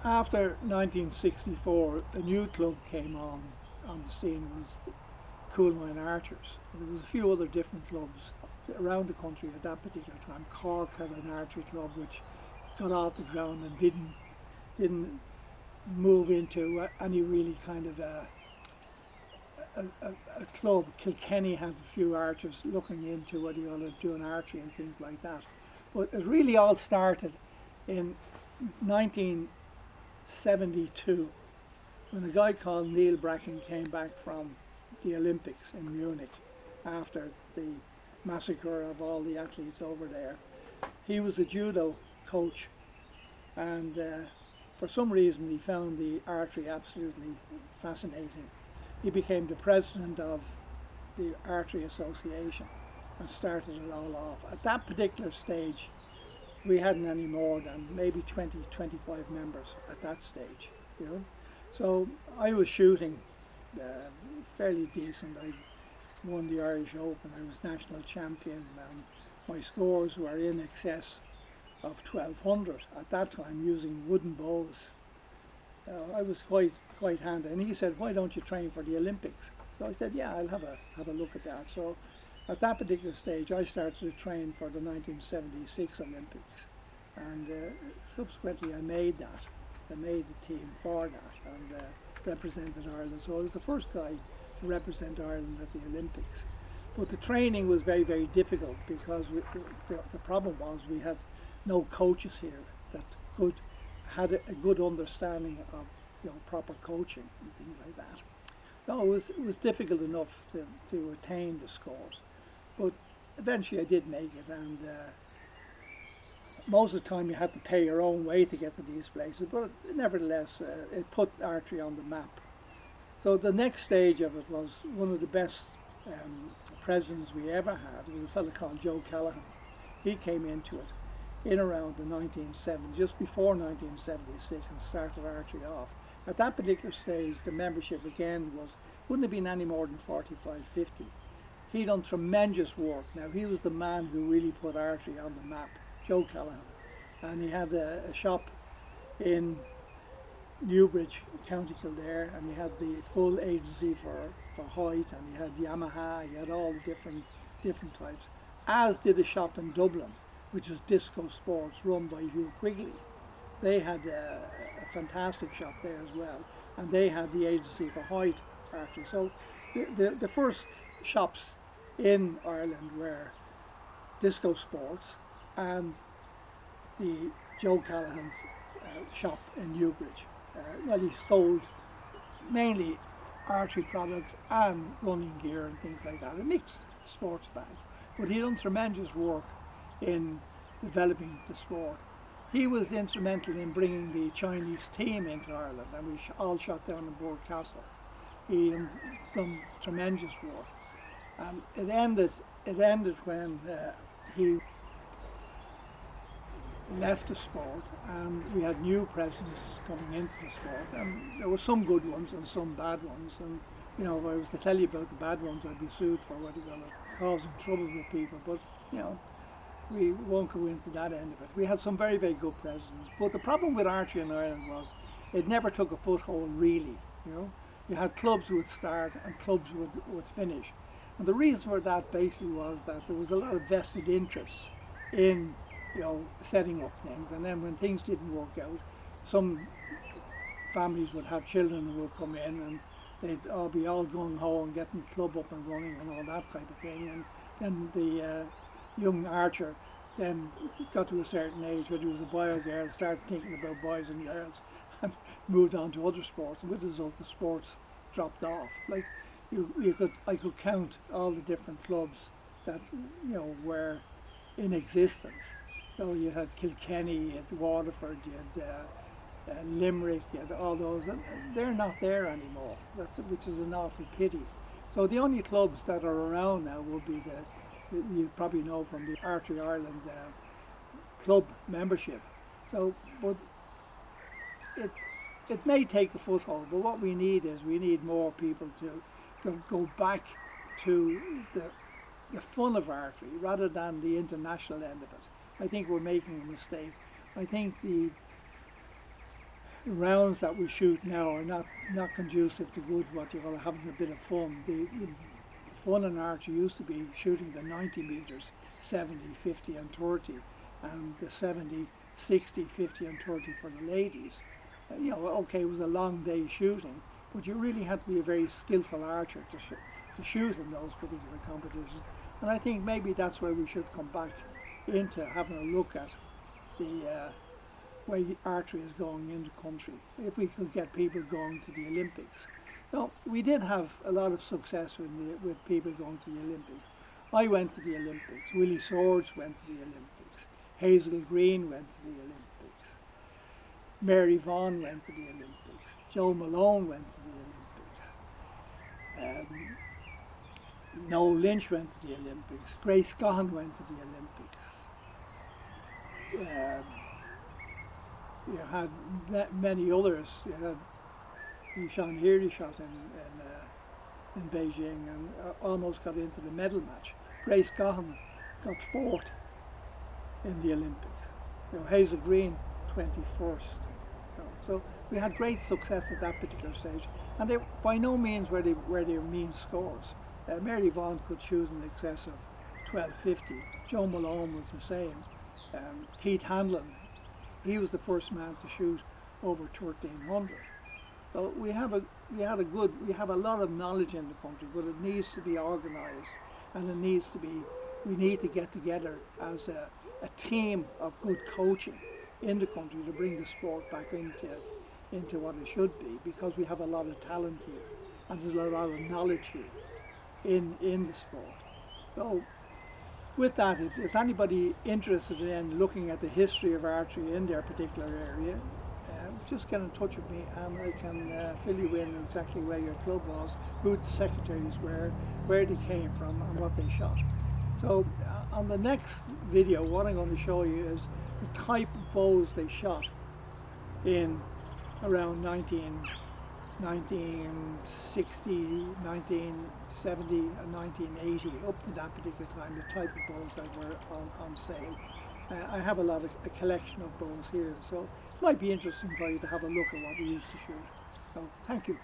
After 1964, a new club came on the scene. It was Conroy Archers. There was a few other different clubs around the country at that particular time. Cork had an archery club which got off the ground and didn't move into any really kind of a club. Kilkenny had a few archers looking into what you want to do in archery and things like that. But it really all started in 1972 when a guy called Neil Bracken came back from the Olympics in Munich after the massacre of all the athletes over there. He was a judo coach, and for some reason he found the archery absolutely fascinating. He became the president of the Archery Association and started it all off. At that particular stage, we hadn't any more than maybe 20, 25 members at that stage, you know. So I was shooting fairly decent. I won the Irish Open, I was national champion, and my scores were in excess of 1200 at that time using wooden bows. I was quite handy, and he said, "Why don't you train for the Olympics?" So I said, "Yeah, I'll have a look at that." So at that particular stage, I started to train for the 1976 Olympics, and subsequently I made that. I made the team for that and represented Ireland. So I was the first guy to represent Ireland at the Olympics. But the training was very, very difficult because the problem was we had no coaches here that had a good understanding of proper coaching and things like that. No, it was difficult enough to attain the scores, but eventually I did make it, and most of the time you had to pay your own way to get to these places, but nevertheless it put archery on the map. So the next stage of it was one of the best presidents we ever had. It was a fellow called Joe Callahan. He came into it in around the 1970s, just before 1976, and started archery off. At that particular stage, the membership again wouldn't have been any more than 45, 50. He done tremendous work. Now, he was the man who really put archery on the map, Joe Callahan. And he had a shop in Newbridge, County Kildare, and he had the full agency for Hoyt, and he had Yamaha, he had all the different types, as did a shop in Dublin, which is Disco Sports, run by Hugh Quigley. They had a fantastic shop there as well, and they had the agency for Hoyt archery. So the first shops in Ireland were Disco Sports and the Joe Callahan's shop in Newbridge. Well, he sold mainly archery products and running gear and things like that, a mixed sports bag. But he done tremendous work in developing the sport. He was instrumental in bringing the Chinese team into Ireland, and we all shot down on board Castle. He done tremendous work, and it ended when he left the sport, and we had new presidents coming into the sport, and there were some good ones and some bad ones. And if I was to tell you about the bad ones, I'd be sued for what you're gonna causing trouble with people. But we won't go into that end of it. We had some very, very good presidents, but the problem with archery in Ireland was it never took a foothold really. You had clubs who would start and clubs would finish, and the reason for that basically was that there was a lot of vested interest in setting up things, and then when things didn't work out, some families would have children who would come in and they'd all be all gung ho and getting the club up and running and all that type of thing, and then the young archer then got to a certain age, whether he was a boy or girl, started thinking about boys and girls and moved on to other sports, and with the result the sports dropped off. Like I could count all the different clubs that were in existence. So you had Kilkenny, you had Waterford, you had Limerick, you had all those, and they're not there anymore, which is an awful pity. So the only clubs that are around now will be you probably know from the Archery Ireland club membership. So, but it may take a foothold, but what we need more people to go back to the fun of archery rather than the international end of it. I think we're making a mistake. I think rounds that we shoot now are not conducive to good, what you call having a bit of fun. The fun in archery used to be shooting the 90 meters, 70, 50 and 30, and the 70, 60, 50 and 30 for the ladies. You know, okay, it was a long day shooting, but you really had to be a very skillful archer to shoot in those particular competitions. And I think maybe that's where we should come back into having a look at the way archery is going in the country. If we could get people going to the Olympics. Now, we did have a lot of success with people going to the Olympics. I went to the Olympics. Willie Swords went to the Olympics. Hazel Green went to the Olympics. Mary Vaughan went to the Olympics. Joe Malone went to the Olympics. Noel Lynch went to the Olympics. Grace Gahan went to the Olympics. You had many others. You had Sean Healy shot in Beijing and almost got into the medal match. Grace Gahan got fourth in the Olympics. You know, Hazel Green 21st. So we had great success at that particular stage, and they by no means were they mean scores. Mary Vaughan could shoot in excess of 1250. Joe Malone was the same. Keith Hanlon, he was the first man to shoot over 1300. So we have a lot of knowledge in the country, but it needs to be organised, and we need to get together as a team of good coaching in the country to bring the sport back into what it should be, because we have a lot of talent here and there's a lot of knowledge here in the sport. So with that, if there's anybody interested in looking at the history of archery in their particular area, just get in touch with me and I can fill you in exactly where your club was, who the secretaries were, where they came from and what they shot. So on the next video, what I'm going to show you is the type of bows they shot in around 1960, 1970 and 1980, up to that particular time, the type of bows that were on sale. I have a collection of bows here, so it might be interesting for you to have a look at what we used to shoot. So thank you.